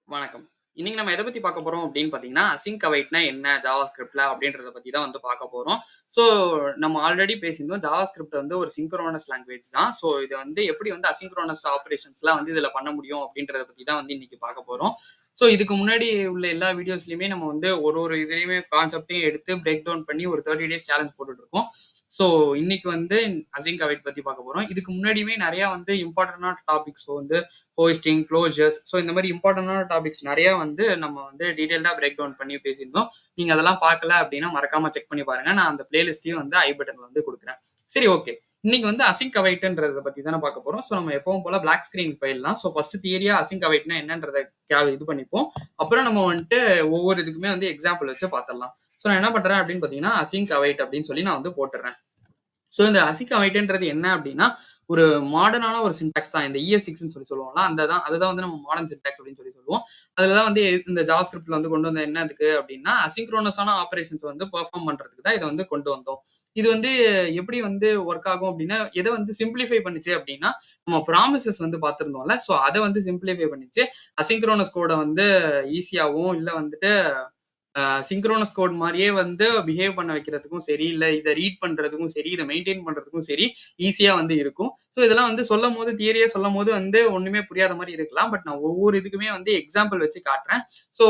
வணக்கம். இன்னைக்கு நம்ம எத பத்தி பார்க்க போறோம் அப்படின்னு பார்த்தீங்கன்னா, அசிங்க் அவைட்னா என்ன? ஜாவாஸ்கிரிப்ட்ல அப்படின்றத பத்தி தான் வந்து பார்க்க போறோம். ஸோ நம்ம ஆல்ரெடி பேசியிருந்தோம். ஜாவாஸ்கிரிப்ட் வந்து ஒரு சிங்க்ரோனஸ் லாங்குவேஜ் தான். ஸோ இத வந்து எப்படி வந்து அசிங்க்ரோனஸ் ஆப்பரேஷன்ஸ்லாம் வந்து இதுல பண்ண முடியும் அப்படின்றத பத்தி தான் வந்து இன்னைக்கு பார்க்க போறோம். ஸோ இதுக்கு முன்னாடி உள்ள எல்லா வீடியோஸ்லயுமே நம்ம வந்து ஒரு இதுலயுமே கான்செப்ட்டையும் எடுத்து பிரேக் டவுன் பண்ணி ஒரு 30 டேஸ் சேலஞ்ச் போட்டுட்டு இருக்கோம். ஸோ இன்னைக்கு வந்து அசிங்க் அவைட் பத்தி பார்க்க போறோம். இதுக்கு முன்னாடியுமே நெறைய வந்து இம்பார்ட்டன்டான டாபிக்ஸ் வந்து ஹோஸ்டிங், க்ளோஷர்ஸ் ஸோ இந்த மாரி இம்பார்ட்டன்டான டாபிக்ஸ் நெறைய வந்து நம்ம வந்து டீட்டெயில்டா பிரேக் டவுன் பண்ணி பேசியிருந்தோம். நீங்க அதெல்லாம் பார்க்கல அப்டின்னா மறக்காம செக் பண்ணி பாருங்க. நான் அந்த பிளேலிஸ்ட்டையும் வந்து ஐ பட்டன்ல வந்து குடுக்குறேன். சரி ஓகே. இன்னைக்கு வந்து அசிங்க் அவைட்ன்றத பத்தி தானே பார்க்க போறோம். ஸோ நம்ம எப்பவும் போல பிளாக் ஸ்கிரீன் போயிடலாம். ஸோ ஃபர்ஸ்ட் தியரியா அசிங்க் அவைட்னா என்னன்றத இது பண்ணிப்போம். அப்புறம் நம்ம வந்துட்டு ஒவ்வொரு இதுக்குமே வந்து எக்ஸாம்பிள் வச்சு பார்த்துடலாம். ஸோ நான் என்ன பண்றேன் அப்படின்னு பார்த்தீங்கன்னா, அசிங்க் அவைட் அப்படின்னு சொல்லி நான் வந்து போட்டுறேன். ஸோ இந்த அசிக் அவைட்ன்றது என்ன அப்படின்னா, ஒரு மாடர்னான ஒரு சின்டாக்ஸ் தான். இந்த ES6ன்னு சொல்லி சொல்லுவோம்ல, அதுதான் வந்து நம்ம மாடர்ன் சின்டாக்ஸ் அப்படின்னு சொல்லி சொல்லுவோம். அதுல தான் வந்து இந்த ஜாவாஸ்கிரிப்ட்ல வந்து கொண்டு வந்தது என்னதுக்கு அப்படின்னா, அசிங்க்ரோனஸான ஆப்பரேஷன்ஸ் வந்து பெர்ஃபார்ம் பண்றதுக்கு தான் இத வந்து கொண்டு வந்தோம். இது வந்து எப்படி வந்து ஒர்க் ஆகும் அப்படின்னா, எத வந்து சிம்ப்ளிஃபை பண்ணுச்சு அப்படின்னா, நம்ம ப்ராமிசஸ் வந்து பார்த்திருந்தோம்ல, ஸோ அத வந்து சிம்ப்ளிஃபை பண்ணுச்சு. அசிங்க்ரோனஸ் கோட வந்து ஈஸியாவும், இல்ல வந்துட்டு சிங்க்ரோனஸ் கோட் மாரியே வந்து பிஹேவ் பண்ண வைக்கிறதுக்கும் சரி, இல்ல இத ரீட் பண்றதுக்கும் சரி, இத மெயின்டெயின் பண்றதுக்கும் சரி, ஈஸியா வந்து இருக்கும். ஸோ இதெல்லாம் வந்து சொல்லும்போது தியரியா சொல்லும்போது வந்து ஒண்ணுமே புரியாத மாரி இருக்கலாம். பட் நான் ஒவ்வொரு இதுக்குமே வந்து எக்ஸாம்பிள் வச்சு காட்டுறேன். ஸோ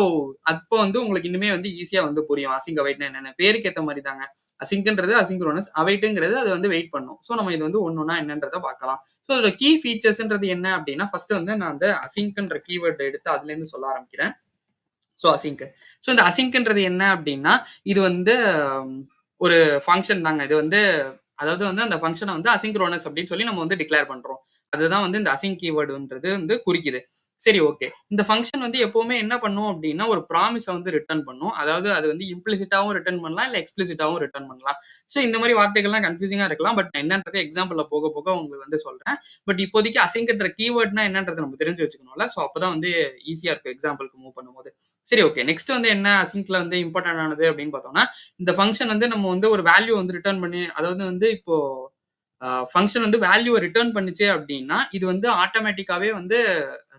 அப்போ வந்து உங்களுக்கு இன்னுமே வந்து ஈஸியா வந்து புரியும். அசிங்க் அவைட்னா என்னன்னு. பேருக்கு ஏத்த மாரி தாங்க. அசிங்க்ன்றது அசிங்க்ரோனஸ், அவைட்ங்கிறது அது வந்து வெயிட் பண்ணும். ஸோ நம்ம இது வந்து ஒண்ணொண்ணா என்னன்றத பார்க்கலாம். ஸோ இதோட கீ ஃபீச்சர்ஸ்ன்றது என்ன அப்டின்னா, ஃபர்ஸ்ட் வந்து நான் அந்த அசிங்க்ன்ற கீவேர்ட் எடுத்து அதுலேருந்து சொல்ல ஆரம்பிக்கிறேன். So async. ஸோ இந்த அசிங்க்ன்றது என்ன அப்டின்னா, இது வந்து ஒரு ஃபங்ஷன் தாங்க. இது வந்து அதாவது வந்து அந்த ஃபங்ஷன வந்து அசிங்க்ரோனஸ் அப்டின்னு சொல்லி நம்ம வந்து டிக்ளேர் பண்றோம். அதுதான் வந்து இந்த அசிங்க் கீவேர்டுன்றது வந்து குறிக்குது. சரி ஓகே. இந்த ஃபங்ஷன் வந்து எப்பவுமே என்ன பண்ணும் அப்டின்னா, ஒரு ப்ராமிஸ வந்து ரிட்டர்ன் பண்ணும். அதாவது அது வந்து இம்ப்ளிசிட்டாவும் ரிட்டர்ன் பண்ணலாம், இல்ல எக்ஸ்பிளிசிட்டாவும் ரிட்டர்ன் பண்ணலாம். ஸோ இந்த மாரி வார்த்தைகள்லாம் கன்ஃப்யூசிங்கா இருக்கலாம். பட் நான் என்னன்றது எக்ஸாம்பிள்ல போக போக உங்களுக்கு வந்து சொல்றேன். பட் இப்போதைக்கு அசிங்க்ன்ற கீவேர்ட்னா என்னன்றத நம்ம தெரிஞ்சு வச்சுக்கணும்ல. ஸோ அப்பதான் வந்து ஈஸியா இருக்கும் எக்ஸாம்பிள்க்கு மூவ் பண்ணும்போது. சரி ஓகே. நெக்ஸ்ட் வந்து என்ன அசிங்க்ல வந்து இம்பார்ட்டன்ட் ஆனது அப்படின்னு பார்த்தோம்னா, இந்த ஃபங்ஷன் வந்து நம்ம வந்து ஒரு வேல்யூ வந்து ரிட்டர்ன் பண்ணி அதாவது வந்து இப்போ ஃபங்ஷன் வந்து வேல்யூவ ரிட்டர்ன் பண்ணுச்சு அப்படின்னா, இது வந்து ஆட்டோமேட்டிக்காவே வந்து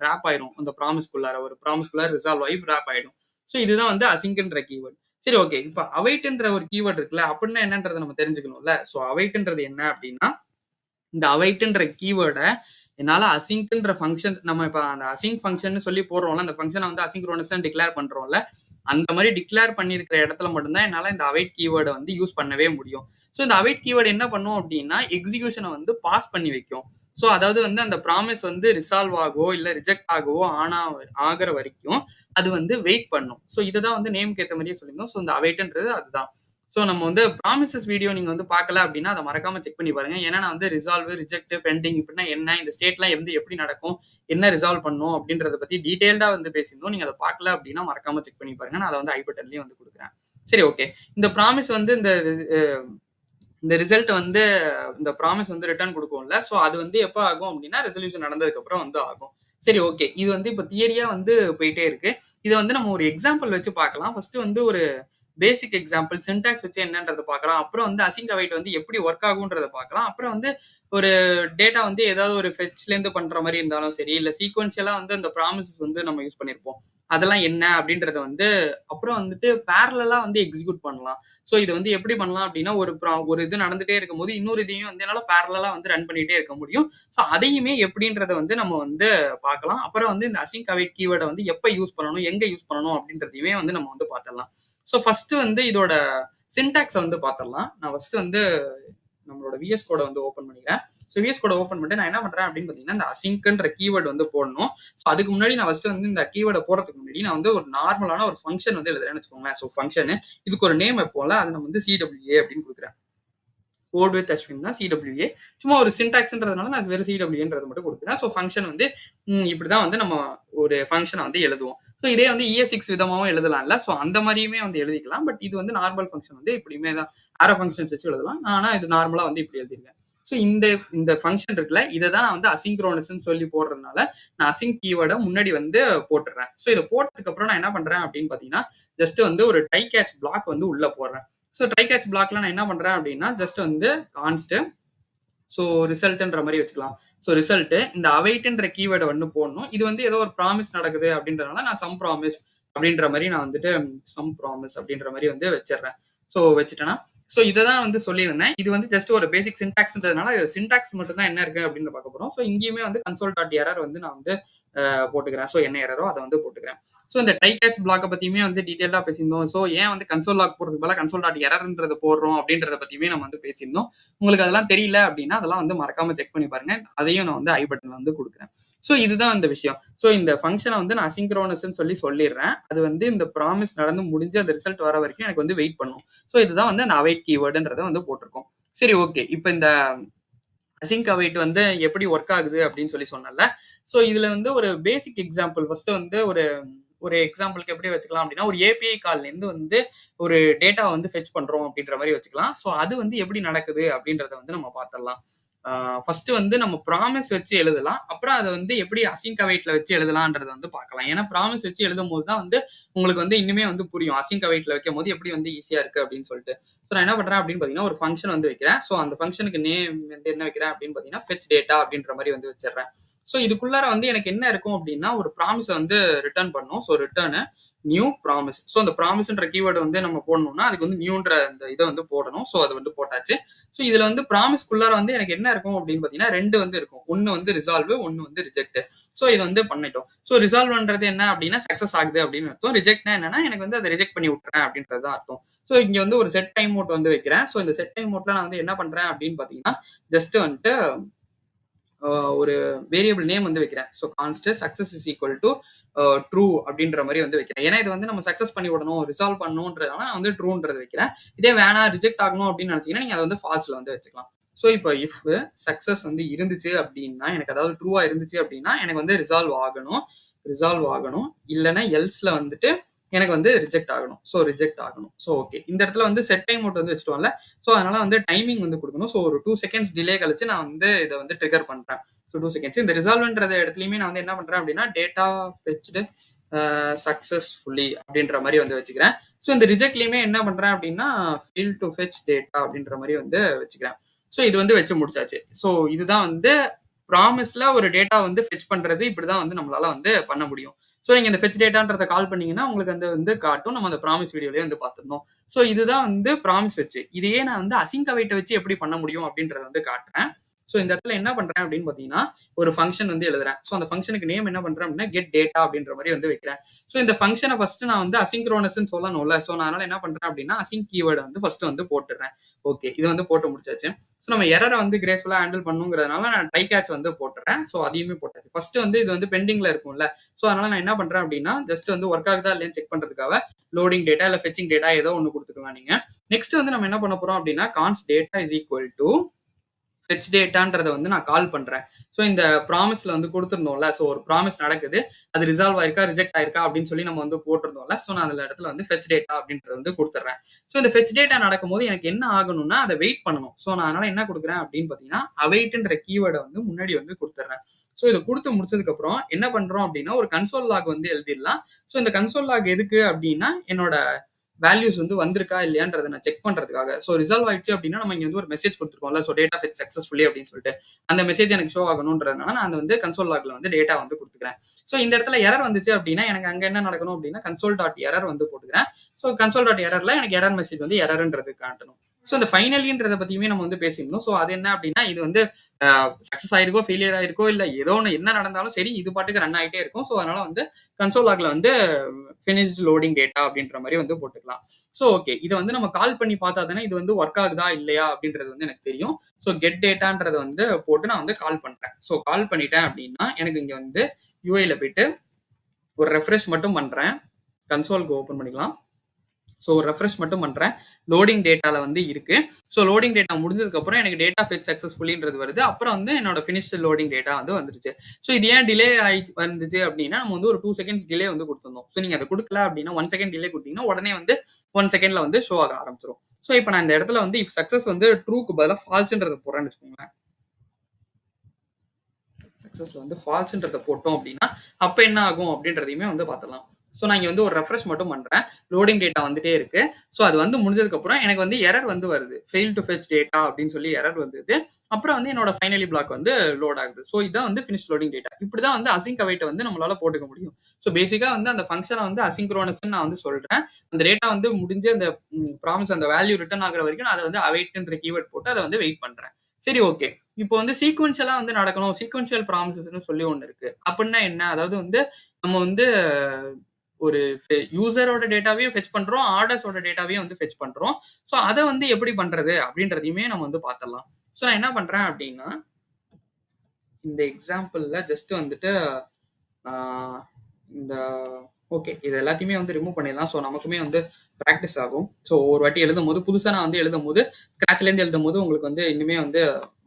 ராப் ஆயிரும். அந்த ப்ராமிஸ்க்குள்ளார ஒரு ப்ராமிஸ்க்குள்ளார ரிசால்வ் ஆயி ராப் ஆயிடும். ஸோ இதுதான் வந்து அசிங்க்ன்ற கீவேர்ட். சரி ஓகே. இப்ப அவைட்ன்ற ஒரு கீவேர்ட் இருக்குல்ல, அப்படின்னா என்னன்றத நம்ம தெரிஞ்சுக்கணும்ல. ஸோ அவைட்ன்றது என்ன அப்படின்னா, இந்த அவைட்ன்ற கீவேர்ட என்னால அசிங்க்ன்ற ஃபங்ஷன் நம்ம இப்ப அந்த அசிங்க் ஃபங்ஷன்னு சொல்லி போடுறோம்ல, அந்த ஃபங்ஷன வந்து அசிங்க்ரோனஸ்ன்னு டிக்ளேர் பண்றோம்ல, அந்த மாரி டிக்ளேர் பண்ணியிருக்கிற இடத்துல மட்டும் தான் என்னால இந்த அவைட் கீவேர்ட வந்து யூஸ் பண்ணவே முடியும். ஸோ இந்த அவைட் கீவேர்ட் என்ன பண்ணும் அப்டின்னா, எக்ஸிகியூஷன வந்து பாஸ் பண்ணி வைக்கும். ஸோ அதாவது வந்து அந்த ப்ராமிஸ் வந்து ரிசால்வ் ஆகவோ, இல்ல ரிஜெக்ட் ஆகவோ ஆகுற வரைக்கும் அது வந்து வெயிட் பண்ணும். ஸோ இததான் வந்து நேம்க்கு ஏத்த மாரியே சொல்லியிருந்தோம். ஸோ இந்த அவைட்ன்றது அதுதான். ஸோ நம்ம வந்து ப்ராமிசஸ் வீடியோ நீங்க வந்து பார்க்கல அப்டின்னா, அத மறக்காம செக் பண்ணி பாருங்க. ஏன்னா நான் வந்து ரிசால்வ், ரிஜெக்ட், பெண்டிங் இப்டின்னா என்ன? இந்த ஸ்டேட்லாம் வந்து எப்படி நடக்கும்? என்ன ரிசால்வ் பண்ணும்? அப்டின்றத பத்தி டீட்டெயில்டா வந்து பேசியிருந்தோம். நீங்க அத பார்க்கல அப்டின்னா மறக்காம செக் பண்ணி பாருங்க. நான் அத வந்து ஐ பட்டன்லயும் வந்து குடுக்குறேன். சரி ஓகே. இந்த ப்ராமிஸ் வந்து அ இந்த ரிசல்ட் வந்து இந்த ப்ராமிஸ் வந்து ரிட்டர்ன் குடுக்கும்ல. ஸோ அது வந்து எப்ப ஆகும் அப்டின்னா, ரெசல்யூஷன் நடந்ததுக்கு அப்புறம் வந்து ஆகும். சரி ஓகே. இது வந்து இப்ப தியரியா வந்து போயிட்டே இருக்கு. இத வந்து நம்ம ஒரு எக்ஸாம்பிள் வச்சு பார்க்கலாம். ஃபர்ஸ்ட் வந்து ஒரு பேசிக் எக்ஸாம்பிள் சின்டாக்ஸ் வச்சு என்னன்றத பார்க்கலாம். அப்புறம் வந்து அசிங்க் அவைட் வந்து எப்படி ஒர்க் ஆகும்ன்றத பார்க்கலாம். அப்புறம் வந்து ஒரு டேட்டா வந்து ஏதாவது ஒரு ஃபெட்ச்லேருந்து பண்ற மாரி இருந்தாலும் சரி, இல்ல சீக்வென்ஷியலா வந்து அந்த ப்ராமிசஸ் வந்து நம்ம யூஸ் பண்ணியிருப்போம். அதெல்லாம் என்ன அப்படின்றத வந்து அப்புறம் வந்துட்டு பேரலலா வந்து எக்ஸிக்யூட் பண்ணலாம். ஸோ இது வந்து எப்படி பண்ணலாம் அப்படின்னா, ஒரு இது நடந்துட்டே இருக்கும்போது, இன்னொரு இதையும் வந்து என்னால பேரலலா வந்து ரன் பண்ணிட்டே இருக்க முடியும். ஸோ அதையுமே எப்படின்றத வந்து நம்ம வந்து பார்க்கலாம். அப்புறம் வந்து இந்த அசிங்க் அவைட் கீவேர்ட வந்து எப்ப யூஸ் பண்ணணும், எங்க யூஸ் பண்ணணும் அப்படின்றதையுமே வந்து நம்ம வந்து பார்த்துடலாம். ஸோ ஃபர்ஸ்ட் வந்து இதோட சின்டாக்ஸ வந்து பார்த்துடலாம். நான் ஃபர்ஸ்ட் வந்து நம்மளோட விஎஸ் கோட வந்து ஓப்பன் பண்ணிக்கிறேன். ஸோ விஎஸ் கோட ஓப்பன் பண்ணிட்டு நான் என்ன பண்றேன் அப்படின்னு பார்த்தீங்கன்னா, இந்த அசிங்க்ன்ற கீவேர்ட் வந்து போடணும். ஸோ அதுக்கு முன்னாடி நான் ஃபர்ஸ்ட் வந்து இந்த கீவேர்ட போடுறதுக்கு முன்னாடி நான் வந்து ஒரு நார்மலான ஒரு ஃபங்ஷன் வந்து எழுதுறேன்னு வச்சுக்கோங்களேன். ஸோ ஃபங்ஷன் இதுக்கு ஒரு நேம் வைப்போம்ல, அது நம்ம வந்து CWA அப்படின்னு குடுக்குறேன். கோட் வித் அஸ்வின் தான் CWA. சும்மா ஒரு சின்டாக்ஸ்ன்றதுனால நான் வெறும் CWAன்றத மட்டும் குடுக்குறேன். ஸோ ஃபங்ஷன் வந்து இப்படிதான் வந்து நம்ம ஒரு ஃபங்ஷன வந்து எழுதுவோம். ஸோ இதே வந்து ES6 விதமாவும் எழுதலாம்ல. ஸோ அந்த மாரியுமே வந்து எழுதிக்கலாம். பட் இது வந்து நார்மல் ஃபங்ஷன் வந்து இப்படியுமே தான் ஆரோ ஃபங்ஷன்ஸ் வச்சு எழுதலாம். ஆனா இது நார்மலா வந்து இப்படி எழுதிருக்கேன். ஸோ இந்த ஃபங்ஷன் இருக்குல்ல, இத தான் நான் வந்து அசிங்க்ரோனஸ்ன்னு சொல்லி போடுறதுனால, நான் அசிங்க் கீவேர்ட முன்னாடி வந்து போட்டுடுறேன். ஸோ இத போட்டதுக்கு அப்புறம் நான் என்ன பண்றேன் அப்படின்னு பார்த்தீங்கன்னா, ஜஸ்ட் வந்து ஒரு ட்ரை கேட்ச் பிளாக் வந்து உள்ள போடுறேன். ஸோ ட்ரை கேட்ச் பிளாக்ல நான் என்ன பண்றேன் அப்படின்னா, ஜஸ்ட் வந்து கான்ஸ்ட் ஸோ ரிசல்ட்ன்ற மாரி வச்சுக்கலாம். ஸோ ரிசல்ட் இந்த அவைட்ன்ற கீவேர்டை வந்து போடணும். இது வந்து ஏதோ ஒரு ப்ராமிஸ் நடக்குது அப்படின்றதுனால நான் சம் ப்ராமிஸ் அப்படின்ற மாதிரி நான் வந்துட்டு சம் ப்ராமிஸ் அப்படின்ற மாதிரி வந்து வச்சிடுறேன். ஸோ வச்சுட்டேன்னா ஸோ இதை தான் வந்து சொல்லியிருந்தேன். இது வந்து ஜஸ்ட் ஒரு பேசிக் சின்டாக்ஸ்ன்றதுனால சின்டாக்ஸ் மட்டும் தான் என்ன இருக்கு அப்படின்னு பார்க்க போறோம். ஸோ இங்கேயுமே வந்து கன்சோல் டாட் எரர் வந்து நான் வந்து போட்டுக்கிறேன். ஸோ என்ன எரரோ அதை வந்து போட்டுக்கிறேன். ஸோ இந்த ட்ரை கேட்ச் பிளாக்கை பத்தியுமே வந்து டீட்டெயிலாக பேசியிருந்தோம். ஸோ ஏன் வந்து கன்சோல் லாக் போடுறதுக்கு பதிலாக கன்சோல் டாட் எரர்ன்றத போடுறோம் அப்படின்றத பத்தியுமே நம்ம வந்து பேசியிருந்தோம். உங்களுக்கு அதெல்லாம் தெரியல அப்படின்னா அதெல்லாம் வந்து மறக்காம செக் பண்ணி பாருங்க. அதையும் நான் வந்து ஐ பட்டன்ல வந்து கொடுக்குறேன். ஸோ இதுதான் இந்த விஷயம். ஸோ இந்த ஃபங்க்ஷனை வந்து நான் அசிங்க்ரோனஸ்ன்னு சொல்லிடுறேன். அது வந்து இந்த ப்ராமிஸ் நடந்து முடிஞ்சு அந்த ரிசல்ட் வர வரைக்கும் எனக்கு வந்து வெயிட் பண்ணும். ஸோ இதுதான் வந்து அந்த அவைட் கீவேர்டுன்றதை வந்து போட்டிருக்கோம். சரி, ஓகே. இப்போ இந்த அசிங்க் அவைட் வந்து எப்படி ஒர்க் ஆகுது அப்படின்னு சொன்னல. ஸோ இதுல வந்து ஒரு பேசிக் எக்ஸாம்பிள் ஃபர்ஸ்ட் வந்து ஒரு எக்ஸாம்பிளுக்கு எப்படி வச்சுக்கலாம் அப்படின்னா, ஒரு ஏபிஐ கால்லேருந்து வந்து ஒரு டேட்டா வந்து ஃபெச் பண்றோம் அப்படின்ற மாதிரி வச்சுக்கலாம். ஸோ அது வந்து எப்படி நடக்குது அப்படின்றத வந்து நம்ம பார்த்துடலாம். ஃபர்ஸ்ட் வந்து நம்ம ப்ராமிஸ் வச்சு எழுதலாம். அப்புறம் அதை வந்து எப்படி அசிங்க் அவைட்ல வச்சு எழுதலான்றத வந்து பார்க்கலாம். ஏன்னா ப்ராமிஸ் வச்சு எழுதும் போது தான் வந்து உங்களுக்கு வந்து இன்னுமே வந்து புரியும். அசிங்க் அவைட்ல வைக்கும் போது எப்படி வந்து ஈஸியா இருக்கு அப்படின்னு சொல்லிட்டு. ஸோ நான் என்ன பண்றேன் அப்படின்னு பாத்தீங்கன்னா, ஒரு ஃபங்க்ஷன் வந்து வைக்கிறேன். ஸோ அந்த ஃபங்க்ஷனுக்கு நேம் வந்து என்ன வைக்கிறேன் அப்படின்னு பாத்தீங்கன்னா, ஃபெச் டேட்டா அப்படின்ற மாதிரி வந்து வச்சிடுறேன். ஸோ இதுக்குள்ளார வந்து எனக்கு என்ன இருக்கும் அப்படின்னா, ஒரு ப்ராமிஸை வந்து ரிட்டர்ன் பண்ணும். So return new promise. So அந்த ப்ராமிஸ்ன்ற கீவேர்டு வந்து நம்ம போடணும்னா அதுக்கு வந்து நியூன்ற இந்த இதை வந்து போடணும். ஸோ அது வந்து போட்டாச்சு. ஸோ இதுல வந்து ப்ராமிஸ்க்குள்ளார வந்து எனக்கு என்ன இருக்கும் அப்படின்னு பாத்தீங்கன்னா, 2 வந்து இருக்கும். ஒன்னு வந்து ரிசால்வ், ஒன்னு வந்து ரிஜெக்ட். ஸோ இது வந்து பண்ணிட்டோம். ஸோ ரிசால்வ்ன்றது என்ன அப்படின்னா சக்சஸ் ஆகுது அப்படின்னு அர்த்தம். ரிஜெக்ட்னா என்னன்னா எனக்கு வந்து அதை ரிஜெக்ட் பண்ணி விட்டுறேன் அப்படின்றது தான் அர்த்தம். ஸோ இங்க வந்து ஒரு செட் டைம் அவுட் வந்து வைக்கிறேன். ஸோ இந்த செட் டைம் அவுட்ல நான் வந்து என்ன பண்றேன் அப்படின்னு பாத்தீங்கன்னா, ஜஸ்ட் வந்துட்டு ஒரு வேரியபிள் நேம் வந்து வைக்கிறேன். So கான்ஸ்ட் success is equal to true அப்படின்ற மாதிரி வந்து வைக்கிறேன். ஏன்னா இது வந்து நம்ம சக்சஸ் பண்ணி விடணும், ரிசால்வ் பண்ணணுன்றதால நான் வந்து ட்ரூன்றது வைக்கிறேன். இதே வேணா ரிஜெக்ட் ஆகணும் அப்படின்னு நினைச்சீங்கன்னா நீங்க அதை வந்து ஃபால்ஸ்ல வந்து வச்சுக்கலாம். ஸோ இப்போ இஃப் சக்சஸ் வந்து இருந்துச்சு அப்படின்னா, எனக்கு அதாவது ட்ரூவா இருந்துச்சு அப்படின்னா எனக்கு வந்து ரிசால்வ் ஆகணும். இல்லைன்னா எல்ஸ்ல வந்துட்டு எனக்கு வந்து ரிஜெக்ட் ஆகணும். ஸோ ரிஜெக்ட் ஆகணும். So okay. இந்த இடத்துல வந்து செட் டைம் அவுட் வந்து வச்சுட்டோம்ல. ஸோ அதனால வந்து டைமிங் வந்து கொடுக்கணும். ஸோ ஒரு 2 செகண்ட்ஸ் டிலே கழிச்சு நான் வந்து இதை வந்து ட்ரிகர் பண்றேன். So 2 seconds. இந்த ரிசால்வ்ன்ற இடத்துலயுமே நான் வந்து என்ன பண்றேன் அப்படின்னா, டேட்டா ஃபெச்டு சக்சஸ்ஃபுல்லி அப்படின்ற மாதிரி வந்து வச்சுக்கிறேன். ஸோ இந்த ரிஜெக்ட்லயுமே என்ன பண்றேன் அப்படின்னா, ஃபெயில் டு ஃபெச் டேட்டா அப்படின்ற மாதிரி வந்து வச்சுக்கிறேன். ஸோ இது வந்து வச்சு முடிச்சாச்சு. ஸோ இதுதான் வந்து ப்ராமிஸ்ல ஒரு டேட்டா வந்து ஃபெச் பண்றது. இப்படிதான் வந்து நம்மளால வந்து பண்ண முடியும். ஸோ நீங்க இந்த ஃபெச் டேட்டான்றத கால் பண்ணீங்கன்னா உங்களுக்கு அந்த வந்து காட்டும். நம்ம அந்த ப்ராமிஸ் வீடியோலயே வந்து பார்த்திருந்தோம். ஸோ இதுதான் வந்து ப்ராமிஸ் வச்சு. இதையே நான் வந்து அசிங்க் அவைட் வச்சு எப்படி பண்ண முடியும் அப்படின்றத வந்து காட்டுறேன். ஸோ இந்த இடத்துல என்ன பண்றேன் அப்படின்னு பாத்தீங்கன்னா, ஒரு ஃபங்க்ஷன் வந்து எழுதுறேன். ஸோ அந்த ஃபங்க்ஷனுக்கு நேம் என்ன பண்றேன் அப்படின்னா, கெட் டேட்டா அப்படின்ற மாதிரி வந்து வைக்கிறேன். ஸோ இந்த ஃபங்க்ஷனை ஃபர்ஸ்ட் நான் வந்து அசிங்க்ரோனஸ்ன்னு சொல்லணும்ல. ஸோ நான் அதனால என்ன பண்றேன் அப்படின்னா, அசிங்க் கீவேர்டை வந்து ஃபர்ஸ்ட் வந்து போட்டுறேன். ஓகே, இது வந்து போட்டு முடிச்சாச்சு. ஸோ நம்ம எரரை வந்து கிரேஸ்ஃபுல்லா ஹேண்டில் பண்ணுங்கிறதுனால நான் ட்ரை கேட்ச் வந்து போட்டுறேன். ஸோ அதையுமே போட்டாச்சு. ஃபர்ஸ்ட் வந்து இது வந்து பெண்டிங்ல இருக்கும்ல. ஸோ அதனால நான் என்ன பண்றேன் அப்படின்னா, ஜஸ்ட் வந்து ஒர்க் ஆகுதா இல்லையான்னு செக் பண்றதுக்காக லோடிங் டேட்டா இல்ல ஃபெச்சிங் டேட்டா ஏதோ ஒன்று கொடுத்துக்கலாம் நீங்க. நெக்ஸ்ட் வந்து நம்ம என்ன பண்ண போறோம் அப்படின்னா, const data is equal to fetch டேட்டான்றத வந்து நான் கால் பண்றேன். ஸோ இந்த ப்ராமிஸ்ல வந்து கொடுத்துருந்தோம்ல. ஸோ ஒரு ப்ராமிஸ் நடக்குது. அது ரிசால்வ் ஆயிருக்கா, ரிஜெக்ட் ஆயிருக்கா அப்படின்னு சொல்லி நம்ம வந்து போட்டிருந்தோம்ல. ஸோ நான் அந்த இடத்துல வந்து ஃபெச் டேட்டா அப்படின்றத வந்து கொடுத்துட்றேன். ஸோ இந்த ஃபெச் டேட்டா நடக்கும்போது எனக்கு என்ன ஆகணும்னா, அதை வெயிட் பண்ணணும். ஸோ நான் அதனால என்ன கொடுக்குறேன் அப்படின்னு பாத்தீங்கன்னா, அவைட்ன்ற கீவேர்டை வந்து முன்னாடி வந்து கொடுத்துட்றேன். ஸோ இதை கொடுத்து முடிச்சதுக்கு அப்புறம் என்ன பண்றோம் அப்படின்னா, ஒரு கன்சோல் லாக் வந்து எழுதிடலாம். ஸோ இந்த கன்சோல் லாக் எதுக்கு அப்படின்னா, என்னோட வேல்யூஸ் வந்து வந்திருக்கா இல்லையான்றதை நான் செக் பண்றதுக்காக. ஸோ ரிசால்வ் ஆயிடுச்சு அப்படின்னா நம்ம இங்க வந்து ஒரு மெசேஜ் கொடுத்துருக்கோம்ல. ஸோ டேட்டா ஃபெச் சக்சஸ்ஃபுல்லி அப்படின்னு சொல்லிட்டு அந்த மெசேஜ் எனக்கு ஷோ ஆகணும்ன்றதுனால நான் வந்து கன்சோல் லாக்ல வந்து டேட்டா வந்து கொடுத்துக்கிறேன். ஸோ இந்த இடத்துல எரர் வந்துச்சு அப்படின்னா எனக்கு அங்க என்ன நடக்கணும் அப்படின்னா, கன்சோல் டாட் எரர் வந்து போட்டுக்கிறேன். ஸோ கன்சோல் டாட் எரர்ல எனக்கு எரர் மெசேஜ் வந்து எரர்ன்றது காட்டணும். ஸோ இந்த ஃபைனலின்றத பத்தியுமே நம்ம வந்து பேசியிருந்தோம். ஸோ அது என்ன அப்படின்னா, இது வந்து சக்சஸ் ஆயிருக்கோ ஃபெயிலியர் ஆயிருக்கோ இல்ல ஏதோ ஒன்று என்ன நடந்தாலும் சரி இது பாட்டுக்கு ரன் ஆகிட்டே இருக்கும். ஸோ அதனால வந்து கன்சோல் லாக்ல வந்து ஃபினிஷ்ட் லோடிங் டேட்டா அப்படின்ற மாதிரி வந்து போட்டுக்கலாம். ஸோ ஓகே, இதை வந்து நம்ம கால் பண்ணி பார்த்தா தானே இது வந்து ஒர்க் ஆகுதா இல்லையா அப்படின்றது வந்து எனக்கு தெரியும். ஸோ கெட் டேட்டான்றத வந்து போட்டு நான் வந்து கால் பண்றேன். ஸோ கால் பண்ணிட்டேன் அப்படின்னா எனக்கு இங்க வந்து யூஐல போயிட்டு ஒரு ரெஃப்ரெஷ் மட்டும் பண்றேன். கன்சோலுக்கு ஓப்பன் பண்ணிக்கலாம். ஸோ ரெஃப்ரெஷ் மட்டும் பண்றேன். லோடிங் டேட்டால வந்து இருக்கு. ஸோ லோடிங் டேட்டா முடிஞ்சதுக்கு அப்புறம் எனக்கு டேட்டா ஃபெச் சக்சஸ்ஃபுல்லின்றது வருது. அப்புறம் வந்து என்னோட ஃபினிஷ்ட் லோடிங் டேட்டா வந்து வந்துருச்சு. ஸோ இது ஏன் டிலே ஆகி வந்துச்சு அப்படின்னா, நம்ம வந்து ஒரு 2 செகண்ட்ஸ் டிலே வந்து கொடுத்துருந்தோம். ஸோ நீங்க அதை கொடுக்கல அப்படின்னா 1 செகண்ட் டிலே கொடுத்தீங்கன்னா உடனே வந்து 1 செகண்ட்ல வந்து ஷோ ஆக ஆரம்பிச்சிடும். ஸோ இப்போ நான் இந்த இடத்துல வந்து இஃப் சக்சஸ் வந்து ட்ரூக்கு பதிலாக ஃபால்ஸ்ன்றத போடுறேன்னு வச்சுக்கோங்களேன். சக்சஸ்ல வந்து ஃபால்ஸ்ன்றத போட்டோம் அப்படின்னா அப்ப என்ன ஆகும் அப்படின்றதையுமே வந்து பார்த்துலாம். ஸோ நான் இங்க வந்து ஒரு ரெஃப்ரெஷ் மட்டும் பண்றேன். லோடிங் டேட்டா வந்துட்டே இருக்கு. ஸோ அது வந்து முடிஞ்சதுக்கப்புறம் எனக்கு வந்து எரர் வந்து வருது. ஃபெயில் டூ ஃபெச் டேட்டா அப்படின்னு சொல்லி எரர் வந்தது. அப்புறம் வந்து என்னோட ஃபைனலி பிளாக் வந்து லோட் ஆகுது. ஸோ இதான் வந்து ஃபினிஷ் லோடிங் டேட்டா. இப்படிதான் வந்து அசிங்க் அவைட்ட வந்து நம்மளால போட்டுக்க முடியும். ஸோ பேசிக்கா வந்து அந்த ஃபங்ஷன வந்து அசிங்க்ரோனஸ்ன்னு நான் வந்து சொல்றேன். அந்த டேட்டா வந்து முடிஞ்சு அந்த ப்ராமிஸ் அந்த வேல்யூ ரிட்டர்ன் ஆகுற வரைக்கும் நான் அத வந்து அவைட்ன்ற கீவர்ட் போட்டு அத வந்து வெயிட் பண்றேன். சரி ஓகே. இப்போ வந்து சீக்வென்ஷியலா வந்து நடக்கணும். சீக்வென்ஷியல் ப்ராமிசஸ்ன்னு சொல்லி ஒண்ணு இருக்கு. அப்படின்னா என்ன? அதாவது வந்து நம்ம வந்து ஒரு யூசரோட டேட்டாவையும் ஃபெட்ச் பண்றோம். ஆர்டர்ஸோட டேட்டாவையும் வந்து ஃபெட்ச் பண்றோம். ஸோ அத வந்து எப்படி பண்றது? அப்படின்றதையுமே நம்ம வந்து பார்த்துடலாம். ஸோ நான் என்ன பண்றேன் அப்படின்னா, இந்த எக்ஸாம்பிள்ல ஜஸ்ட் வந்துட்டு ஆ இந்த ஓகே. இது எல்லாத்தையுமே வந்து ரிமூவ் பண்ணிடலாம். ஸோ நமக்குமே வந்து பிராக்டிஸ் ஆகும். ஸோ ஒரு வாட்டி எழுதும்போது, புதுசா நான் வந்து எழுதும்போது, ஸ்க்ராட்ச்லேருந்து எழுதும்போது உங்களுக்கு வந்து இன்னுமே வந்து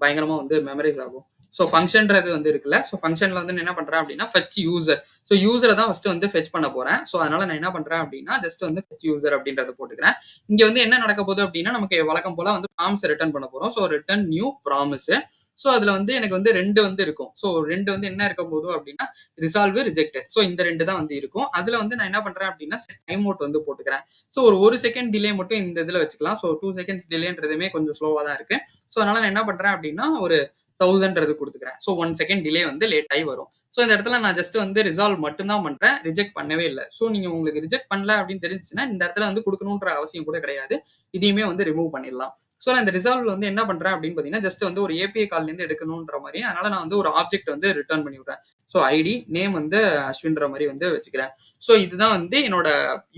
பயங்கரமா வந்து மெமரைஸ் ஆகும். ஸோ ஃபங்ஷன்றது வந்து இருக்குல்ல. ஸோ ஃபங்ஷன்ல வந்து நான் என்ன பண்றேன் அப்படின்னா, ஃபெட்ச் யூசர். ஸோ யூசர தான் ஃபர்ஸ்ட் வந்து ஃபெட்ச் பண்ண போறேன். ஸோ அதனால நான் என்ன பண்றேன் அப்படின்னா, ஜஸ்ட் வந்து ஃபெட்ச் யூசர் அப்படின்றத போட்டுக்கிறேன். இங்க வந்து என்ன நடக்க போகுது அப்படின்னா, நமக்கு வழக்கம் போல வந்து ப்ராமிஸ ரிட்டர்ன் பண்ண போறோம். So return new promise. So அதுல வந்து எனக்கு வந்து 2 வந்து இருக்கும். ஸோ 2 வந்து என்ன இருக்க போகுது அப்படின்னா, ரிசால்வ், ரிஜெக்ட். ஸோ இந்த 2 தான் வந்து இருக்கும். அதுல வந்து நான் என்ன பண்றேன் அப்படின்னா, செட் டைம் அவுட் வந்து போட்டுக்கிறேன். ஸோ ஒரு 1 செகண்ட் டிலே மட்டும் இந்த இதுல வச்சுக்கலாம். ஸோ 2 செகண்ட்ஸ் டிலேன்றதுமே கொஞ்சம் ஸ்லோவா தான் இருக்கு. ஸோ அதனால நான் என்ன பண்றேன் அப்படின்னா, ஒரு 1000 குடுத்துக்கிறேன். ஸோ 1 செகண்ட் டிலே வந்து லேட் ஆயி வரும். ஸோ இந்த இடத்துல நான் ஜஸ்ட் வந்து ரிசால்வ் மட்டும் தான் பண்றேன். ரிஜெக்ட் பண்ணவே இல்ல. ஸோ நீங்க உங்களுக்கு ரிஜெக்ட் பண்ணல அப்படின்னு தெரிஞ்சுச்சுன்னா, இந்த இடத்துல வந்து குடுக்கணுன்ற அவசியம் கூட கிடையாது. இதையுமே வந்து ரிமூவ் பண்ணிடலாம். ஸோ நான் இந்த ரிசால்வ்ல வந்து என்ன பண்றேன் அப்படின்னு பார்த்தீங்கன்னா, ஜஸ்ட் வந்து ஒரு ஏபிஐ கால்ல இருந்து எடுக்கணுன்ற மாரி, அதனால நான் வந்து ஒரு ஆப்ஜெக்ட் வந்து ரிட்டர்ன் பண்ணி விடுறேன். ஸோ ஐடி, நேம் வந்து அஸ்வின்ற மாரி வந்து வச்சுக்கிறேன். ஸோ இதுதான் வந்து என்னோட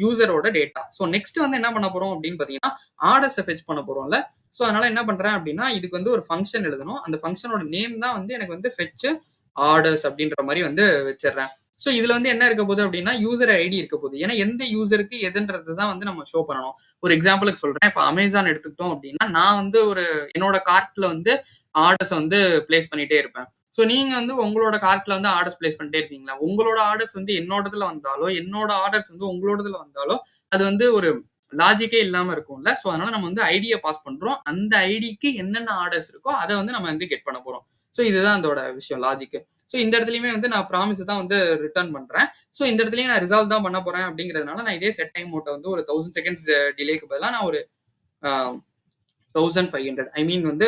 யூசரோட டேட்டா. ஸோ நெக்ஸ்ட் வந்து என்ன பண்ண போறோம் அப்படின்னு பார்த்தீங்கன்னா, ஆர்டர்ஸ ஃபெட்ச் பண்ண போறோம்ல. ஸோ அதனால என்ன பண்றேன் அப்படின்னா, இதுக்கு வந்து ஒரு ஃபங்ஷன் எழுதணும். அந்த ஃபங்ஷனோட நேம் தான் வந்து எனக்கு வந்து ஃபெட்ச் ஆர்டர்ஸ் அப்படின்ற மாரி வந்து வச்சுடுறேன். ஸோ இதுல வந்து என்ன இருக்க போகுது அப்படின்னா, யூசர் ஐடி இருக்க போகுது. ஏன்னா எந்த யூசருக்கு எதுன்றது தான் வந்து நம்ம ஷோ பண்ணணும். ஒரு எக்ஸாம்பிளுக்கு சொல்றேன். இப்ப அமேசான் எடுத்துக்கிட்டோம் அப்படின்னா, நான் வந்து ஒரு என்னோட கார்ட்ல வந்து ஆர்டர்ஸ வந்து பிளேஸ் பண்ணிட்டே இருப்பேன். ஸோ நீங்க வந்து உங்களோட கார்ட்ல வந்து ஆர்டர்ஸ் பிளேஸ் பண்ணிட்டே இருக்கீங்களா? உங்களோட ஆர்டர்ஸ் வந்து என்னோடதுல வந்தாலோ, என்னோட ஆர்டர்ஸ் வந்து உங்களோடதுல வந்தாலோ, அது வந்து ஒரு லாஜிக்கே இல்லாம இருக்கும்ல. ஸோ அதனால நம்ம வந்து ஐடிய பாஸ் பண்றோம். அந்த ஐடிக்கு என்னென்ன ஆர்டர்ஸ் இருக்கோ, அத வந்து நம்ம வந்து கெட் பண்ண போறோம். ஸோ இதுதான் அதோட விஷயம் லாஜிக். ஸோ இந்த இடத்துலயுமே வந்து நான் ப்ராமிஸ் தான் வந்து ரிட்டர்ன் பண்றேன். ஸோ இந்த இடத்துலயும் நான் ரிசால்வ் தான் பண்ண போறேன் அப்படிங்கிறதுனால, நான் இதே செட் டைம் அவுட்ட வந்து ஒரு 1000 செகண்ட்ஸ் டிலேக்கு பதிலா நான் ஒரு அ 1500 ஐ மீன் வந்து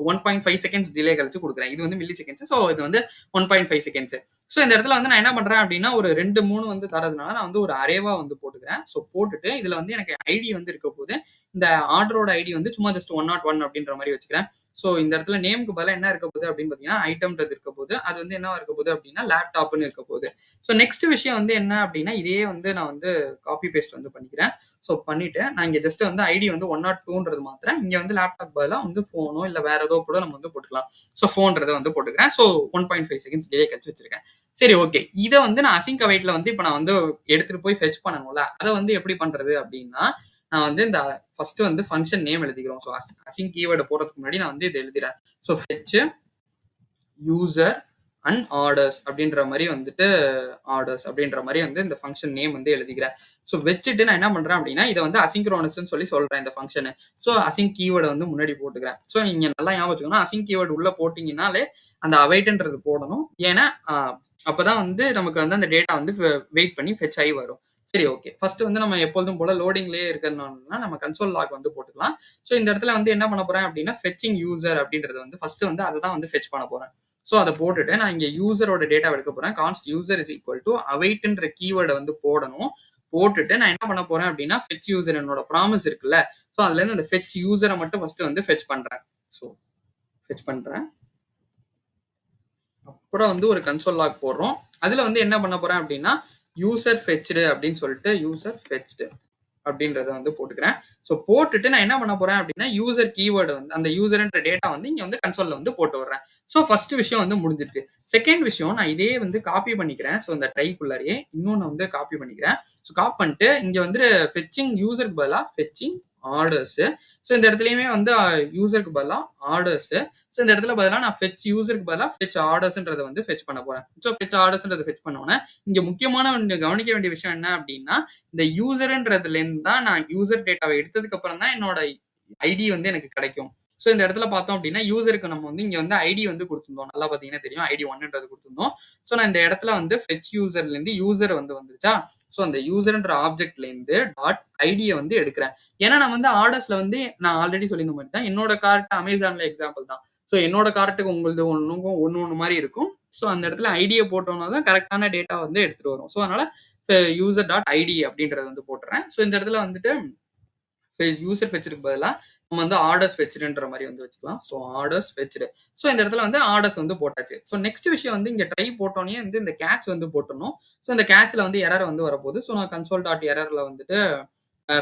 1.5 செகண்ட்ஸ் டிலே கழிச்சு குடுக்குறேன். இது வந்து மில்லி செகண்ட்ஸ். ஸோ இது வந்து 1.5 செகண்ட்ஸ். ஸோ இந்த இடத்துல வந்து நான் என்ன பண்றேன் அப்படின்னா, ஒரு 2, 3 வந்து தரதுனால நான் வந்து ஒரு அரேவா வந்து போட்டுக்கிறேன். ஸோ போட்டுட்டு இதுல வந்து எனக்கு ஐடி வந்து இருக்க போது. இந்த ஆர்டரோட ஐடி வந்து சும்மா ஜஸ்ட் 101 அப்படின்ற மாரி வச்சுக்கிறேன். ஸோ இந்த இடத்துல நேம்க்கு பதிலா என்ன இருக்க போகுது அப்படின்னு பார்த்தீங்கன்னா, ஐட்டம்ன்றது இருக்க போது. அது வந்து என்னவா இருக்க போகுது அப்படின்னா, லேப்டாப்ன்னு இருக்க போகுது. ஸோ நெக்ஸ்ட் விஷயம் வந்து என்ன அப்படின்னா, இதையே வந்து நான் வந்து காப்பி பேஸ்ட் வந்து பண்ணிக்கிறேன். ஸோ பண்ணிட்டு நான் இங்க ஜஸ்ட் வந்து ஐடி வந்து 102ன்றது மாத்துறேன். இங்க வந்து லேப்டாப் பதிலா வந்து ஃபோனோ இல்ல வேற ஏதோ கூட நம்ம வந்து போட்டுக்கலாம். ஸோ ஃபோன்றத வந்து போட்டுக்கிறேன். ஸோ 1.5 செகண்ட்ஸ் டிலே கழிச்சு வச்சிருக்கேன். சரி ஓகே. இத வந்து நான் அசிங்க் அவைட்ல வந்து இப்ப நான் வந்து எடுத்துட்டு போய் ஃபெட்ச் பண்ணணும்ல. அத வந்து எப்படி பண்றது அப்படின்னா, நான் வந்து இந்த ஃபர்ஸ்ட் வந்து ஃபங்ஷன் நேம் எழுதிக்கிறோம். ஸோ அசிங்க் கீவர்ட் போடுறதுக்கு முன்னாடி நான் வந்து இத எழுதிறேன். So fetch user and orders அப்படின்ற மாரி வந்துட்டு ஆர்டர்ஸ் அப்படின்ற மாரி வந்து இந்த ஃபங்ஷன் நேம் வந்து எழுதிக்கிறேன். ஸோ வச்சுட்டு நான் என்ன பண்றேன் அப்படின்னா, இத வந்து அசிங்க்ரோனஸ்ன்னு சொல்லி சொல்றேன் இந்த ஃபங்ஷன. ஸோ அசிங்க் கீவர்ட வந்து முன்னாடி போட்டுக்கிறேன். ஸோ நீங்க நல்லா ஞாபகம் வச்சுக்கணும். அசிங்க் கீவர்ட் உள்ள போட்டீங்கன்னாலே அந்த அவைட்ன்றது போடணும். ஏன்னா அப்பதான் வந்து நமக்கு வந்து அந்த டேட்டா வந்து வெயிட் பண்ணி ஃபெட்ச் ஆகி வரும். சரி ஓகே. ஃபர்ஸ்ட் வந்து நம்ம எப்பொழுதும் போல லோடிங்லயே இருக்கிறதுனால நம்ம கன்சோல் லாக் வந்து போட்டுக்கலாம். ஸோ இந்த இடத்துல வந்து என்ன பண்ண போறேன் அப்படின்னா, ஃபெட்சிங் யூசர் அப்படின்றது வந்து ஃபர்ஸ்ட் வந்து அததான் வந்து ஃபெட்ச் பண்ண போறேன். ஸோ அத போட்டுட்டு நான் இங்க யூசரோட டேட்டாவ எடுக்க போறேன். கான்ஸ்ட் யூசர் இஸ் ஈக்குவல் டூ அவைட்ன்ற கீவர்ட வந்து போடணும். போட்டுட்டு நான் என்ன பண்ண போறேன் அப்படின்னா, ஃபெட்ச் யூசர் என்னோட ப்ராமிஸ் இருக்குல்ல. ஸோ அதுல இருந்து அந்த ஃபெட்ச் யூசர மட்டும் ஃபர்ஸ்ட் வந்து ஃபெட்ச் பண்றேன். ஸோ ஃபெட்ச் பண்றேன். அப்புறம் வந்து ஒரு கன்சோல் லாக் போடுறோம். அதுல வந்து என்ன பண்ண போறேன் அப்படின்னா, யூசர் ஃபெட்ச்டு அப்படின்னு சொல்லிட்டு யூசர் ஃபெட்ச்டு அப்படின்றத வந்து போட்டுக்கிறேன். ஸோ போட்டுட்டு நான் என்ன பண்ண போறேன் அப்படின்னா, யூசர் கீவேர்டு வந்து அந்த யூசர்ன்ற டேட்டா வந்து இங்க வந்து கன்சோல்ல வந்து போட்டு விடுறேன். ஸோ ஃபர்ஸ்ட் விஷயம் வந்து முடிஞ்சிருச்சு. செகண்ட் விஷயம் நான் இதே வந்து காப்பி பண்ணிக்கிறேன். ஸோ இந்த ட்ரைக்குள்ளாரயே இன்னொன்னு வந்து காப்பி பண்ணிக்கிறேன். ஸோ காப்பி பண்ணிட்டு இங்க வந்து ஃபெட்சிங் யூசருக்கு பதிலா ஃபெட்சிங் ஆர்டர்ஸ். ஸோ இந்த இடத்துலயுமே வந்து யூசருக்கு பதிலா ஆர்டர்ஸ். ஸோ இந்த இடத்துல பதிலா நான் ஃபெட்ச் யூசருக்கு பதிலா ஃபெட்ச் ஆர்டர்ஸ்ன்றத வந்து ஃபெட்ச் பண்ண போறேன். ஸோ ஃபெட்ச் ஆர்டர்ஸ்ன்றத ஃபெட்ச் பண்ணோனே, இங்க முக்கியமான கவனிக்க வேண்டிய விஷயம் என்ன அப்படின்னா, இந்த யூசர்ன்றதுல இருந்து தான் நான் யூசர் டேட்டாவை எடுத்ததுக்கு அப்புறம் தான் என்னோட ஐடி வந்து எனக்கு கிடைக்கும். ஸோ இந்த இடத்துல பார்த்தோம் அப்படின்னா யூசருக்கு நம்ம வந்து இங்க வந்து ஐடி வந்து கொடுத்துருந்தோம். நல்லா பார்த்தீங்கன்னா தெரியும். ஐடி 1ன்றது கொடுத்துருந்தோம். ஸோ நான் இந்த இடத்துல வந்து ஃபெச் யூசர்லேருந்து யூசர் வந்து வந்துருச்சா? ஸோ அந்த யூசர்ன்ற ஆப்ஜெக்ட்லேருந்து டாட் ஐடிய வந்து எடுக்கிறேன். ஏன்னா நான் வந்து ஆர்டர்ஸ்ல வந்து நான் ஆல்ரெடி சொல்லியிருந்த மாதிரி தான். என்னோட கார்ட் அமேசான்ல எக்ஸாம்பிள் தான். ஸோ என்னோட கார்ட்டுக்கு உங்களுது ஒண்ணு மாரி இருக்கும். ஸோ அந்த இடத்துல ஐடிய போட்டோம்னா தான் கரெக்ட்டான டேட்டா வந்து எடுத்துட்டு வரும். ஸோ அதனால யூசர் டாட் ஐடி அப்படின்றத வந்து போட்டுறேன். ஸோ இந்த இடத்துல வந்துட்டு யூசர் ஃபெச்சுக்கு பதிலா நம்ம வந்து ஆர்டர்ஸ் ஃபெச்டுன்ற மாரி வந்து வச்சுக்கலாம். So orders fetched. ஸோ இந்த இடத்துல வந்து ஆர்டர்ஸ் வந்து போட்டாச்சு. ஸோ நெக்ஸ்ட் விஷயம் வந்து இங்க ட்ரை போட்டோனே வந்து இந்த கேட்ச் வந்து போட்டுறணும். ஸோ இந்த கேட்ச்ல வந்து எரர் வந்து வரப்போகுது. ஸோ நான் கன்சோல் டாட் எரர்ல வந்துட்டு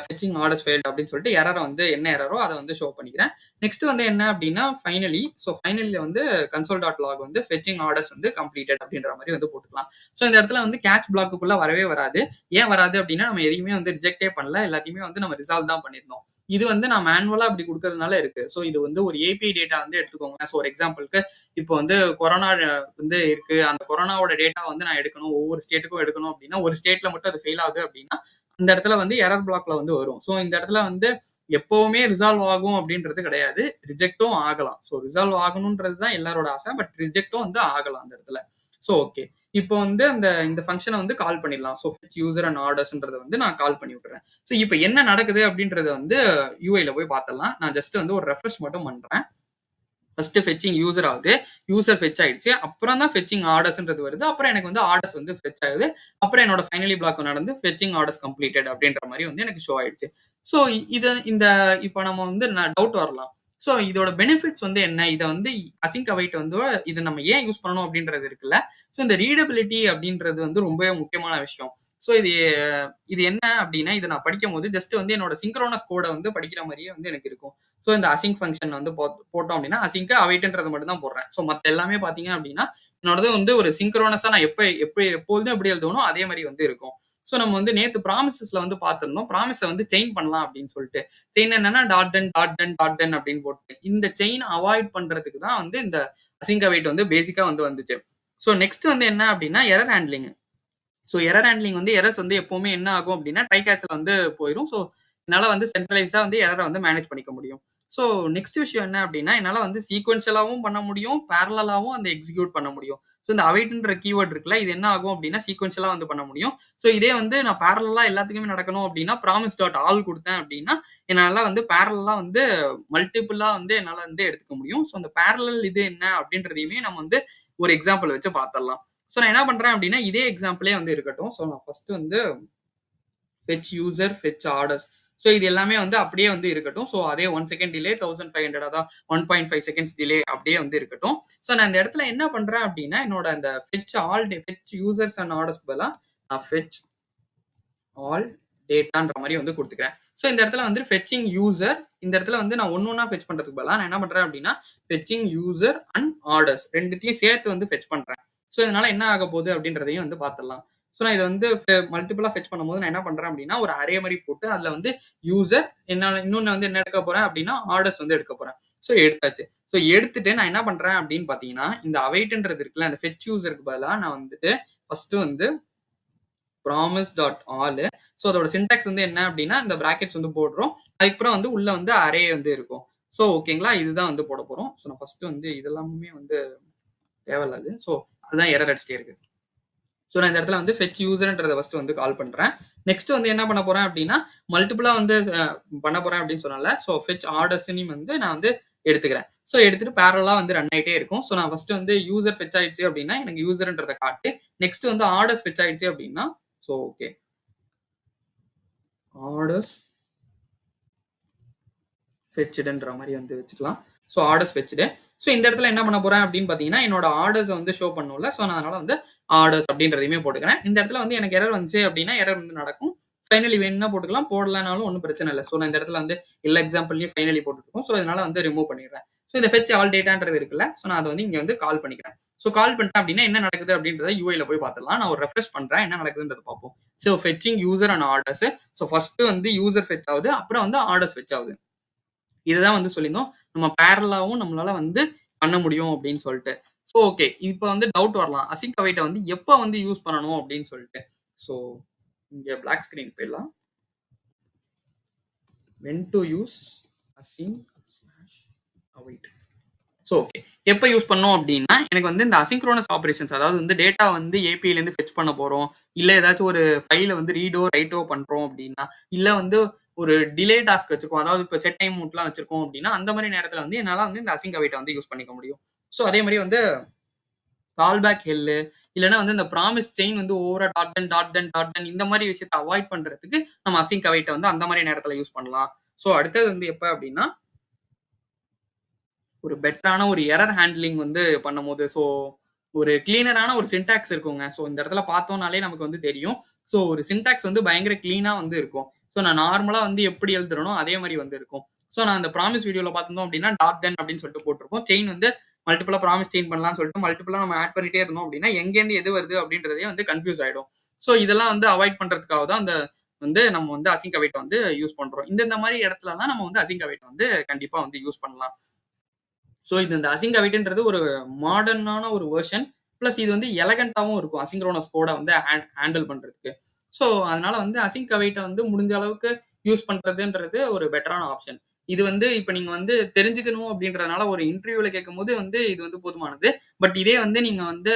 ஃபெச்சிங் ஆர்டர்ஸ் ஃபெயில்ட் அப்படின்னு சொல்லிட்டு எரர வந்து என்ன எரரோ அதை வந்து ஷோ பண்ணிக்கிறேன். நெக்ஸ்ட் வந்து என்ன அப்படின்னா ஃபைனலி ஃபைனலில வந்து கன்சோல் டாட் லாக் வந்து ஃபெச்சிங் ஆர்டர்ஸ் வந்து கம்ப்ளீட்டட் அப்படின்ற மாதிரி வந்து போட்டுக்கலாம். ஸோ இந்த இடத்துல வந்து கேட்ச் பிளாக்குள்ள வரவே வராது. ஏன் வராது அப்படின்னா நம்ம எதையுமே வந்து ரிஜெக்டே பண்ணல. எல்லாத்தையுமே வந்து நம்ம ரிசால்வ் தான் பண்ணிருந்தோம். இது வந்து நான் மேனுவலா அப்படி கொடுக்கறதுனால இருக்கு. ஸோ இது வந்து ஒரு ஏபிஐ டேட்டா வந்து எடுத்துக்கோங்க. ஸோ ஒரு எக்ஸாம்பிளுக்கு இப்போ வந்து கொரோனா வந்து இருக்கு. அந்த கொரோனாவோட டேட்டா வந்து நான் எடுக்கணும். ஒவ்வொரு ஸ்டேட்டுக்கும் எடுக்கணும் அப்படின்னா ஒரு ஸ்டேட்ல மட்டும் அது ஃபெயில் ஆகுது அப்படின்னா இந்த இடத்துல வந்து எரர் பிளாக்ல வந்து வரும். ஸோ இந்த இடத்துல வந்து எப்பவுமே ரிசால்வ் ஆகும் அப்படின்றது கிடையாது. ரிஜெக்டும் ஆகலாம். ஸோ ரிசால்வ் ஆகணும்ன்றது தான் எல்லாரோட ஆசை. பட் ரிஜெக்டும் வந்து ஆகலாம் அந்த இடத்துல. So okay. இப்போ வந்து இந்த ஃபங்க்ஷனை வந்து கால் பண்ணிடலாம். ஸோ ஃபெச் யூசர் அண்ட் ஆர்டர்ஸ்ன்றத வந்து நான் கால் பண்ணி விட்டுறேன். ஸோ இப்போ என்ன நடக்குது அப்படின்றத வந்து யூஐல போய் பார்த்துடலாம். நான் ஜஸ்ட் வந்து ஒரு ரெஃப்ரெஷ் மட்டும் பண்றேன். ஃபர்ஸ்ட் ஃபெச்சிங் யூசர் ஆகுது. யூசர் ஃபெச் ஆயிடுச்சு. அப்புறம் தான் ஃபெச்சிங் ஆர்டர்ஸ்ன்றது வருது. அப்புறம் எனக்கு வந்து ஆர்டர்ஸ் வந்து ஃபெச் ஆகுது. அப்புறம் என்னோட ஃபைனலி பிளாக் நடந்து ஃபெச்சிங் ஆர்டர்ஸ் கம்ப்ளீட்டட் அப்படின்ற மாதிரி வந்து எனக்கு ஷோ ஆயிடுச்சு. ஸோ இந்த இப்போ நம்ம வந்து டவுட் வரலாம். ஸோ இதோட பெனிஃபிட்ஸ் வந்து என்ன? இதை வந்து அசிங்க் அவைட் வந்து இதை நம்ம ஏன் யூஸ் பண்ணணும் அப்படின்றது இருக்குல்ல. ஸோ இந்த ரீடபிலிட்டி அப்படின்றது வந்து ரொம்பவே முக்கியமான விஷயம். ஸோ இது என்ன அப்படின்னா இதை நான் படிக்கும் போது ஜஸ்ட் வந்து என்னோட சிங்க்ரோனஸ் கோடை வந்து படிக்கிற மாதிரியே வந்து எனக்கு இருக்கும். ஸோ இந்த அசிங்க் ஃபங்க்ஷன் வந்து போட்டோம் அப்படின்னா அசிங்க் அவைட்ன்றது மட்டும் தான் போடுறேன். ஸோ மற்ற எல்லாமே பார்த்தீங்க அப்படின்னா என்னோடது வந்து ஒரு சிங்க்ரோனஸா நான் எப்பொழுதும் எப்படி எழுதணும் அதே மாதிரி வந்து இருக்கும். ஸோ நம்ம வந்து நேத்து ப்ராமிசஸ்ல வந்து பார்த்திருந்தோம். ப்ராமிஸை வந்து செயின் பண்ணலாம் அப்படின்னு சொல்லிட்டு. செயின் என்னன்னா dot ten dot ten dot ten அப்படின்னு போட்டு இந்த செயின் அவாய்ட் பண்றதுக்கு தான் வந்து இந்த அசிங்க் அவைட் வந்து பேசிக்கா வந்து வந்துச்சு. ஸோ நெக்ஸ்ட் வந்து என்ன அப்படின்னா error handling. So error handling வந்து எரர்ஸ் வந்து எப்பவுமே என்ன ஆகும் அப்படின்னா ட்ரை கேட்ச்ல வந்து போயிடும். ஸோ என்னால வந்து சென்ட்ரலைஸா வந்து எரரை வந்து மேனேஜ் பண்ணிக்க முடியும். ஸோ நெக்ஸ்ட் விஷயம் என்ன அப்படின்னா என்னால வந்து சீக்வென்ஷியலாவும் பண்ண முடியும். பேரலாவும் அந்த எக்ஸிக்யூட் பண்ண முடியும். ஸோ இந்த அவைட்ன்ற கீவேர்ட் இருக்குல்ல இது என்ன ஆகும் அப்படின்னா சீக்வென்ஷியலா வந்து பண்ண முடியும். ஸோ இதே வந்து நான் பேரலா எல்லாத்துக்குமே நடக்கணும் அப்படின்னா ப்ராமிஸ் டாட் ஆல் கொடுத்தேன் அப்படின்னா என்னால வந்து பேரலா வந்து மல்டிபிளா வந்து என்னால வந்து எடுத்துக்க முடியும். ஸோ அந்த பேரலல் இது என்ன அப்படின்றதையுமே நம்ம வந்து ஒரு எக்ஸாம்பிள் வச்சு பார்த்துடலாம். ஸோ நான் என்ன பண்றேன் அப்படின்னா இதே எக்ஸாம்பிளே வந்து இருக்கட்டும். ஸோ நான் ஃபர்ஸ்ட் வந்து fetch user fetch orders. So இது எல்லாமே வந்து அப்படியே வந்து இருக்கட்டும். ஸோ அதே 1 செகண்ட் டிலே 1500 அதான் 1.5 செகண்ட்ஸ் டிலே அப்படியே வந்து இருக்கட்டும். ஸோ நான் இந்த இடத்துல என்ன பண்றேன் அப்படின்னா என்னோட அந்த ஃபெச் யூசர்ஸ் அண்ட் ஆர்டர்ஸ் பதிலா நான் ஃபெச் ஆல் டேட்டான்ற மாதிரி வந்து கொடுத்துக்கிறேன். ஸோ இந்த இடத்துல வந்து ஃபெச்சிங் யூசர் இந்த இடத்துல வந்து நான் ஒன்னா ஃபெச் பண்றதுக்கு பதிலா நான் என்ன பண்றேன் அப்படின்னா ஃபெச்சிங் யூசர் அண்ட் ஆர்டர்ஸ் ரெண்டுத்தையும் சேர்த்து வந்து ஃபெச் பண்றேன். ஸோ இதனால என்ன ஆக போகுது அப்படின்றதையும் வந்து பார்த்துடலாம். ஸோ நான் இதை வந்து மல்டிபிளா ஃபெச் பண்ணும்போது நான் என்ன பண்றேன் அப்படின்னா ஒரு அரே மாதிரி போட்டு அதுல வந்து யூசர் இன்னொன்னு வந்து என்ன எடுக்க போறேன் அப்படின்னா ஆர்டர்ஸ் வந்து எடுக்க போறேன். ஸோ எடுத்தாச்சு. ஸோ எடுத்துட்டு நான் என்ன பண்றேன் அப்படின்னு பாத்தீங்கன்னா இந்த அவைட்ன்றது இருக்குல்ல அந்த ஃபெச் யூசருக்கு பதிலா நான் வந்துட்டு ஃபர்ஸ்ட் வந்து ப்ராமிஸ் டாட் ஆல். ஸோ அதோட சின்டாக்ஸ் வந்து என்ன அப்படின்னா இந்த பிராக்கெட்ஸ் வந்து போடுறோம். அதுக்கப்புறம் வந்து உள்ள வந்து அரே வந்து இருக்கும். ஸோ ஓகேங்களா இதுதான் வந்து போட போறோம். ஸோ நான் ஃபர்ஸ்ட் வந்து இதெல்லாமே வந்து தேவையில்லாது. ஸோ அதுதான் எரர் அடிச்சிட்டே இருக்கு. ஸோ நான் இந்த இடத்துல வந்து ஃபெச் யூசர்ன்றதை ஃபர்ஸ்ட் வந்து கால் பண்றேன். நெக்ஸ்ட் வந்து என்ன பண்ண போறேன் அப்படின்னா மல்டிபிளா வந்து பண்ண போறேன் அப்படின்னு சொன்னால. ஸோ ஃபெச் ஆர்டர்ஸ்னையும் வந்து நான் வந்து எடுத்துக்கிறேன். ஸோ எடுத்துட்டு பேரலா வந்து ரன் ஆயிட்டே இருக்கும். ஸோ நான் ஃபர்ஸ்ட் வந்து யூசர் ஃபெச் ஆயிடுச்சு அப்படின்னா எனக்கு யூசர்ன்றதை காட்டு. நெக்ஸ்ட் வந்து ஆர்டர்ஸ் ஃபெச் ஆயிடுச்சு அப்படின்னா ஸோ ஓகே ஆர்டர்ஸ் ஃபெச்டுன்ற மாதிரி வந்து வச்சுக்கலாம். So orders fetched. ஸோ இந்த இடத்துல என்ன பண்ண போறேன் அப்படின்னு பாத்தீங்கன்னா என்னோட ஆர்டர்ஸ் வந்து ஷோ பண்ணும்ல. ஸோ நான் அதனால வந்து ஆர்டர்ஸ் அப்படின்றதையுமே போட்டுக்கிறேன். இந்த இடத்துல வந்து எனக்கு எரர் வந்துச்சு அப்படின்னா எரர் வந்து நடக்கும். ஃபைனலி வேணும்னா போட்டுக்கலாம். போடலனாலும் ஒன்றும் பிரச்சனை இல்லை. ஸோ நான் இந்த இடத்துல வந்து எல்லா எக்ஸாம்பிள்லயும் ஃபைனலி போட்டுருக்கோம். ஸோ இதனால வந்து ரிமூவ் பண்ணிடுறேன். ஸோ இந்த ஃபெச் ஆல் டேட்டான்றது இருக்குல்ல. ஸோ நான் அதை வந்து இங்க வந்து கால் பண்ணிக்கிறேன். ஸோ கால் பண்ணிட்டேன் அப்படின்னா என்ன நடக்குது அப்படின்றத யூஐல போய் பார்த்துடலாம். நான் ஒரு ரெஃப்ரெஷ் பண்றேன் என்ன நடக்குதுன்றது பார்ப்போம். So fetching user and orders. So first வந்து யூசர் ஃபெச் ஆகுது. அப்புறம் வந்து ஆர்டர்ஸ் ஃபெச் ஆகுது. இதுதான் வந்து சொல்லியிருந்தோம். நம்ம பேரலாவும் நம்மளால வந்து பண்ண முடியும் அப்படின்னு சொல்லிட்டு. ஸோ ஓகே இப்போ வந்து டவுட் வரலாம். அசிங்க் அவைட்டை வந்து எப்போ வந்து யூஸ் பண்ணணும் அப்படின்னு சொல்லிட்டு. ஸோ இங்க பிளாக் ஸ்கிரீன் போயிடலாம். when to use async await. So okay. எப்ப யூஸ் பண்ணோம் அப்டின்னா, எனக்கு வந்து இந்த அசிங்க்ரோனஸ் ஆப்பரேஷன்ஸ் அதாவது வந்து டேட்டா வந்து ஏபிஐலேருந்து ஃபெட்ச் பண்ண போறோம். இல்ல ஏதாச்சும் ஒரு ஃபைல வந்து ரீடோ, ரைட்டோ பண்றோம் அப்டின்னா, இல்ல வந்து ஒரு டிலே டாஸ்க் வச்சிருக்கோம். அதாவது இப்ப செட் டைம் மோட்லாம் வச்சிருக்கோம் அப்டின்னா, அந்த மாரி நேரத்துல வந்து என்னால வந்து இந்த அசிங்க் அவைட்ட வந்து யூஸ் பண்ணிக்க முடியும். ஸோ அதே மாரி வந்து கால் பேக் ஹெல்லு, இல்லன்னா வந்து இந்த ப்ராமிஸ் செயின் வந்து ஓவரா டாட் தென் இந்த மாரி விஷயத்த அவாய்ட் பண்றதுக்கு நம்ம அசிங்க் அவைட்ட வந்து அந்த மாரி நேரத்துல யூஸ் பண்ணலாம். ஸோ அடுத்தது வந்து எப்ப அப்டின்னா, ஒரு பெட்டரான ஒரு எரர் ஹேண்ட்லிங் வந்து பண்ணும்போது, ஸோ ஒரு கிளீனரான ஒரு சின்டாக்ஸ் இருக்குங்க. ஸோ இந்த இடத்துல பார்த்தோம்னாலே நமக்கு வந்து தெரியும். ஸோ ஒரு சின்டாக்ஸ் வந்து பயங்கர கிளீனா வந்து இருக்கும். ஸோ நான் நார்மலா வந்து எப்படி எழுதுறேனோ அதே மாரி வந்து இருக்கும். ஸோ நான் அந்த ப்ராமிஸ் வீடியோல பார்த்திருந்தோம் அப்படின்னா, டாட் தென் அப்படின்னு சொல்லிட்டு போட்டிருப்போம். செயின் வந்து மல்டிபிளா ப்ராமிஸ் செயின் பண்ணலாம்னு சொல்லிட்டு மல்டிபிளா நம்ம ஆட் பண்ணிட்டே இருந்தோம் அப்படின்னா, எங்கேருந்து எது வருது அப்படின்றதே வந்து கன்ஃப்யூஸ் ஆயிடும். ஸோ இதெல்லாம் வந்து அவாய்ட் பண்றதுக்காக தான் அந்த வந்து நம்ம வந்து அசிங்க் அவைட்ட வந்து யூஸ் பண்றோம். இந்த மாரி இடத்துலலாம் நம்ம வந்து அசிங்க் அவைட்ட வந்து கண்டிப்பா வந்து யூஸ் பண்ணலாம். ஸோ இது இந்த அசிங்க் அவைட்ன்றது ஒரு மாடர்னான ஒரு வெர்ஷன். பிளஸ் இது வந்து எலகன்ட்டாவும் இருக்கும். அசிங்க்ரோனஸ் கோட வந்து ஹேண்டில் பண்றதுக்கு. ஸோ அதனால வந்து அசிங்க் அவைட்ட வந்து முடிஞ்ச அளவுக்கு யூஸ் பண்றதுன்றது ஒரு பெட்டரான ஆப்ஷன். இது வந்து இப்ப நீங்க வந்து தெரிஞ்சுக்கணும் அப்படின்றதுனால ஒரு இன்டர்வியூல கேட்கும்போது வந்து இது வந்து போதுமானது. பட் இதே வந்து நீங்க வந்து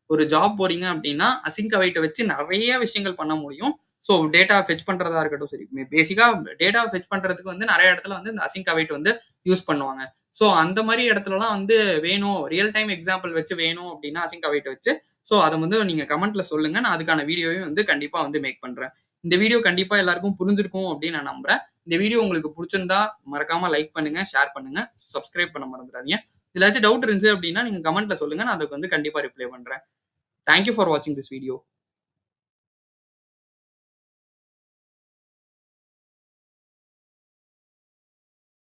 ஒரு ஜாப் போறீங்க அப்படின்னா, அசிங்க் அவைட்ட வச்சு நெறைய விஷயங்கள் பண்ண முடியும். ஸோ டேட்டா ஃபெட்ச் பண்றதா இருக்கட்டும் சரி, பேசிக்கா டேட்டா ஃபெட்ச் பண்றதுக்கு வந்து நெறைய இடத்துல வந்து இந்த அசிங்க் அவைட் வந்து யூஸ் பண்ணுவாங்க. ஸோ அந்த மாரி இடத்துலலாம் வந்து வேணும், ரியல் டைம் எக்ஸாம்பிள் வச்சு வேணும் அப்டின்னா அசிங்க் அவைட் வச்சு, ஸோ அத வந்து நீங்க கமெண்ட்ல சொல்லுங்க. நான் அதுக்கான வீடியோவையும் வந்து கண்டிப்பா வந்து மேக் பண்றேன். இந்த வீடியோ கண்டிப்பா எல்லாருக்கும் புரிஞ்சிருக்கும் அப்டின்னு நான் நம்புறேன். இந்த வீடியோ உங்களுக்கு புடிச்சிருந்தா மறக்காம லைக் பண்ணுங்க, ஷேர் பண்ணுங்க, சப்ஸ்கிரைப் பண்ண மறந்துறாதீங்க. இதுல ஏதாச்சும் டவுட் இருந்துச்சு அப்டின்னா நீங்க கமெண்ட்ல சொல்லுங்க. நான் அதுக்கு வந்து கண்டிப்பா ரிப்ளை பண்றேன். தேங்க் யூ ஃபார் வாட்சிங் திஸ் வீடியோ.